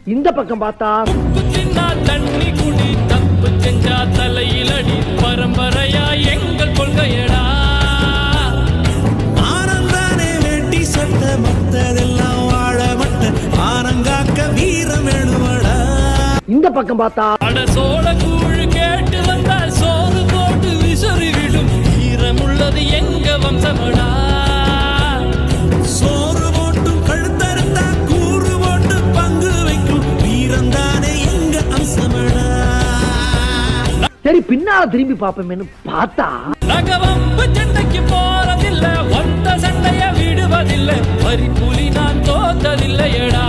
இந்த பக்கம் பார்த்தா தண்ணி குடி தப்பு செஞ்சா தலையிலடி பரம்பரையா எங்கள் கொள்கையடா. ஆனந்தானே வேட்டி சட்ட மத்ததெல்லாம் வாழ மட்ட ஆனங்காக்க வீரம் வேணுமடா. இந்த பக்கம் பார்த்தா அட சோழ கூழ் கேட்டு வந்தா சோறு போட்டு விசுறி விடும் வீரம் உள்ளது எங்க வம்சமடா. சோறு போட்டு கழுத்தறுத்தா கூறு போட்டு பங்கு வைக்கும் வீரம் தானே எங்க அம்சமடா. சரி பின்னால திரும்பி பாப்போமேன்னு பார்த்தா ரகவம்பு சண்டைக்கு போறதில்லை, ஒத்த சண்டைய விடுவதில்லை, வரி புலி நான் தோத்ததில்லையடா.